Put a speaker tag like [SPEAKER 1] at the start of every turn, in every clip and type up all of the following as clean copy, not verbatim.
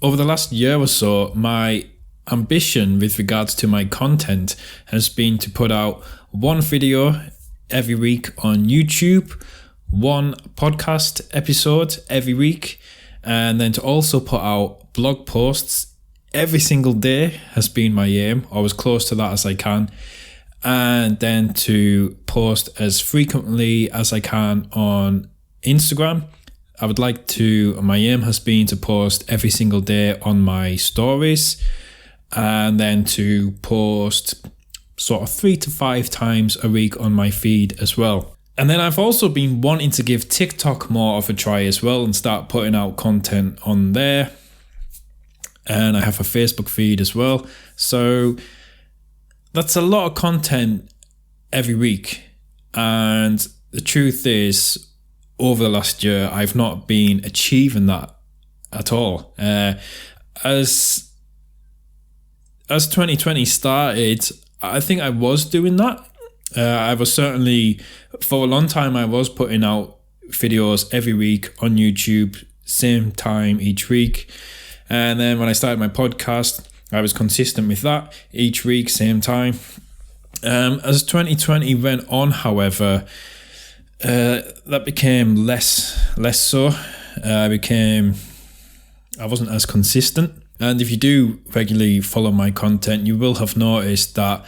[SPEAKER 1] Over the last year or so, my ambition with regards to my content has been to put out one video every week on YouTube, one podcast episode every week, and then to also put out blog posts every single day has been my aim, or as close to that as I can, and then to post as frequently as I can on Instagram. My aim has been to post every single day on my stories, and then to post sort of 3 to 5 times a week on my feed as well. And then I've also been wanting to give TikTok more of a try as well and start putting out content on there. And I have a Facebook feed as well. So that's a lot of content every week. And the truth is, over the last year, I've not been achieving that at all. As 2020 started, I think I was doing that. I was certainly, for a long time, I was putting out videos every week on YouTube, same time each week. And then when I started my podcast, I was consistent with that each week, same time. As 2020 went on, however, that became less so. I wasn't as consistent. And if you do regularly follow my content, you will have noticed that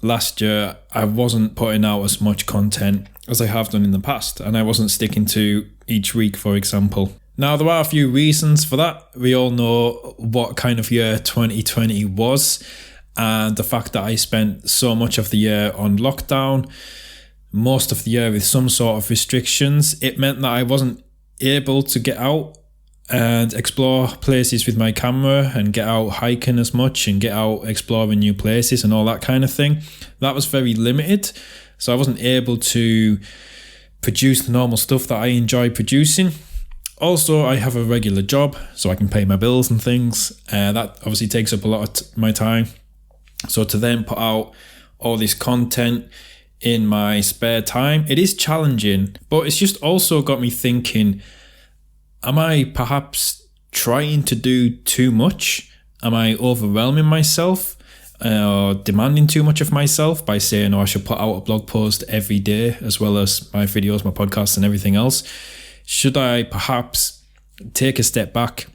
[SPEAKER 1] last year I wasn't putting out as much content as I have done in the past, and I wasn't sticking to each week, for example. Now, there are a few reasons for that. We all know what kind of year 2020 was, and the fact that I spent so much of the year on lockdown, most of the year with some sort of restrictions, it meant that I wasn't able to get out and explore places with my camera and get out hiking as much and get out exploring new places and all that kind of thing. That was very limited, so I wasn't able to produce the normal stuff that I enjoy producing. Also, I have a regular job, so I can pay my bills and things. That obviously takes up a lot of my time. So to then put out all this content in my spare time, it is challenging, but it's just also got me thinking, am I perhaps trying to do too much? Am I overwhelming myself or demanding too much of myself by saying, I should put out a blog post every day as well as my videos, my podcasts and everything else? Should I perhaps take a step back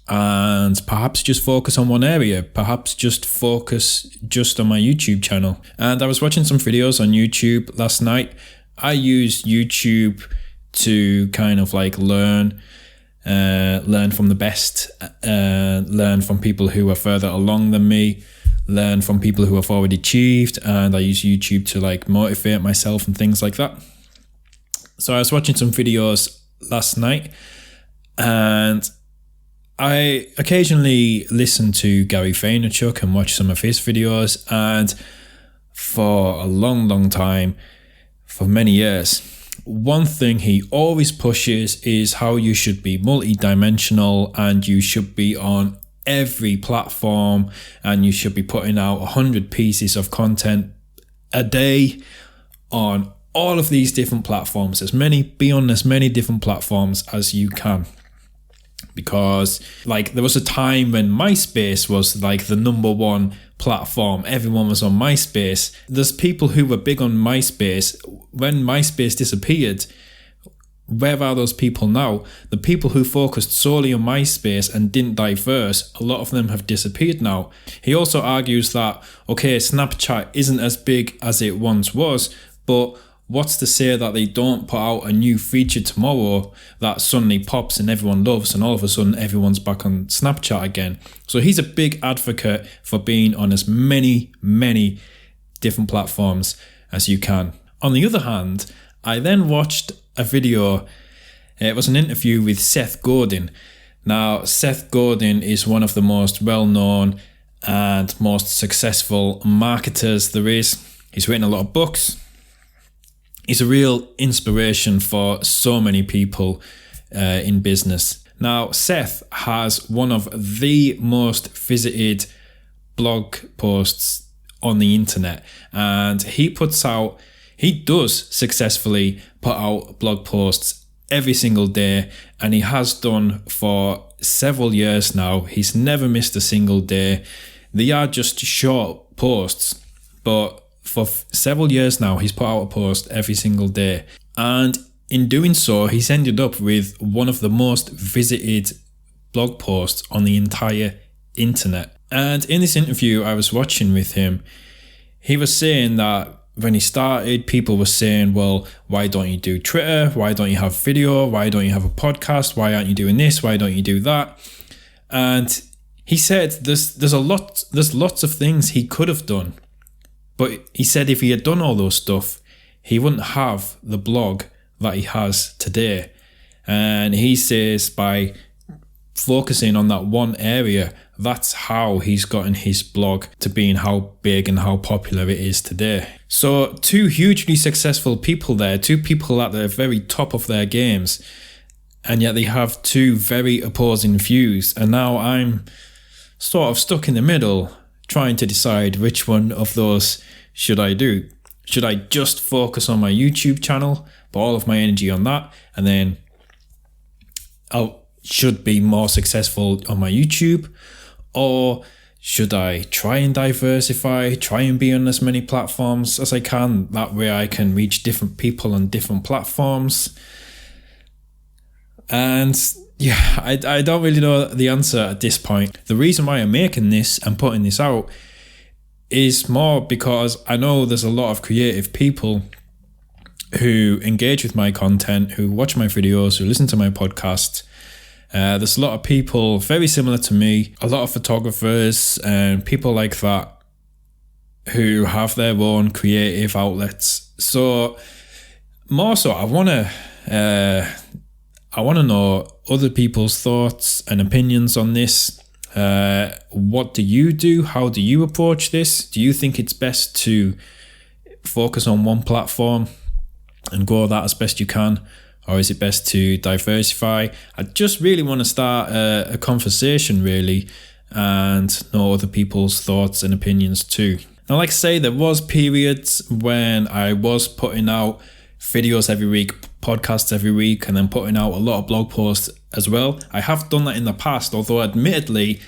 [SPEAKER 1] and perhaps just focus on one area? Perhaps just focus just on my YouTube channel. And I was watching some videos on YouTube last night. I use YouTube to kind of like learn from the best, learn from people who are further along than me, learn from people who have already achieved, and I use YouTube to like motivate myself and things like that. So I was watching some videos last night, and I occasionally listen to Gary Vaynerchuk and watch some of his videos, and for a long time, for many years, one thing he always pushes is how you should be multidimensional and you should be on every platform and you should be putting out 100 pieces of content a day on all of these different platforms, be on as many different platforms as you can. Because like there was a time when MySpace was like the number one platform. Everyone was on MySpace. There's people who were big on MySpace. When MySpace disappeared, where are those people now? The people who focused solely on MySpace and didn't diverse, a lot of them have disappeared now. He also argues that, okay, Snapchat isn't as big as it once was, but what's to say that they don't put out a new feature tomorrow that suddenly pops and everyone loves, and all of a sudden everyone's back on Snapchat again? So he's a big advocate for being on as many different platforms as you can. On the other hand, I then watched a video. It was an interview with Seth Godin. Now, Seth Godin is one of the most well-known and most successful marketers there is. He's written a lot of books. He's a real inspiration for so many people in business. Now, Seth has one of the most visited blog posts on the internet, and he does successfully put out blog posts every single day, and he has done for several years now. He's never missed a single day. They are just short posts, but for several years now, he's put out a post every single day. And in doing so, he's ended up with one of the most visited blog posts on the entire internet. And in this interview I was watching with him, he was saying that when he started, people were saying, well, why don't you do Twitter? Why don't you have video? Why don't you have a podcast? Why aren't you doing this? Why don't you do that? And he said there's lots of things he could have done. But he said if he had done all those stuff, he wouldn't have the blog that he has today. And he says by focusing on that one area, that's how he's gotten his blog to being how big and how popular it is today. So two hugely successful people there, two people at the very top of their games, and yet they have two very opposing views. And now I'm sort of stuck in the middle, trying to decide which one of those should I do. Should I just focus on my YouTube channel, put all of my energy on that, and then I should be more successful on my YouTube? Or should I try and diversify, try and be on as many platforms as I can? That way I can reach different people on different platforms. And yeah, I don't really know the answer at this point. The reason why I'm making this and putting this out is more because I know there's a lot of creative people who engage with my content, who watch my videos, who listen to my podcast. There's a lot of people very similar to me, a lot of photographers and people like that who have their own creative outlets. So more so, I want to know other people's thoughts and opinions on this. What do you do? How do you approach this? Do you think it's best to focus on one platform and grow that as best you can? Or is it best to diversify? I just really want to start a conversation, really, and know other people's thoughts and opinions too. Now, like I say, there was periods when I was putting out videos every week, podcasts every week, and then putting out a lot of blog posts as well. I have done that in the past, although admittedly,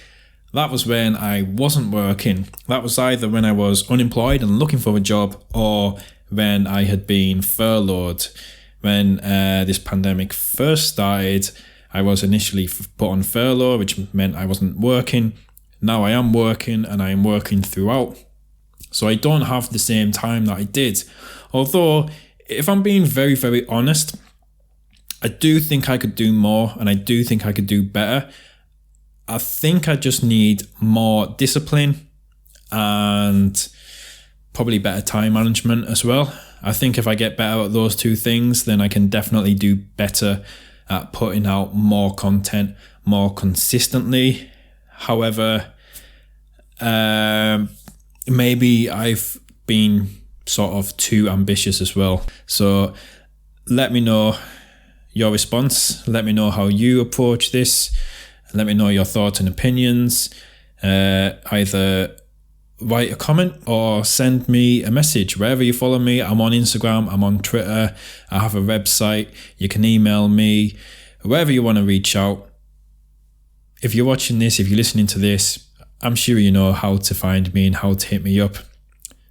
[SPEAKER 1] that was when I wasn't working. That was either when I was unemployed and looking for a job, or when I had been furloughed. When this pandemic first started, I was initially put on furlough, which meant I wasn't working. Now I am working, and I am working throughout. So I don't have the same time that I did. Although, if I'm being very, very honest, I do think I could do more, and I do think I could do better. I think I just need more discipline and probably better time management as well. I think if I get better at those two things, then I can definitely do better at putting out more content more consistently. However, maybe I've been sort of too ambitious as well. So let me know your response. Let me know how you approach this. Let me know your thoughts and opinions. Either write a comment or send me a message wherever you follow me. I'm on Instagram, I'm on Twitter, I have a website. You can email me, wherever you want to reach out. If you're watching this, if you're listening to this, I'm sure you know how to find me and how to hit me up.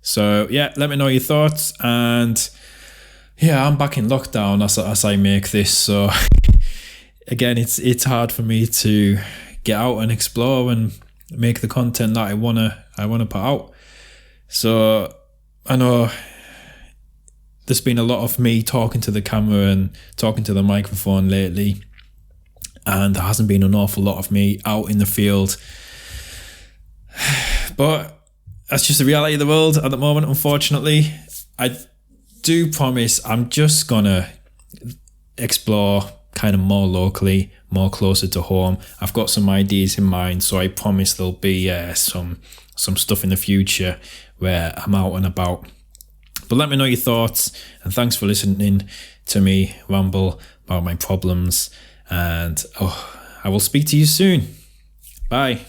[SPEAKER 1] So yeah, let me know your thoughts. And yeah, I'm back in lockdown as I make this, so again, it's hard for me to get out and explore and make the content that I wanna put out. So I know there's been a lot of me talking to the camera and talking to the microphone lately, and there hasn't been an awful lot of me out in the field. But that's just the reality of the world at the moment, unfortunately. I do promise I'm just gonna explore kind of more locally, more closer to home. I've got some ideas in mind, so I promise there'll be some stuff in the future where I'm out and about. But let me know your thoughts, and thanks for listening to me ramble about my problems, and I will speak to you soon. Bye.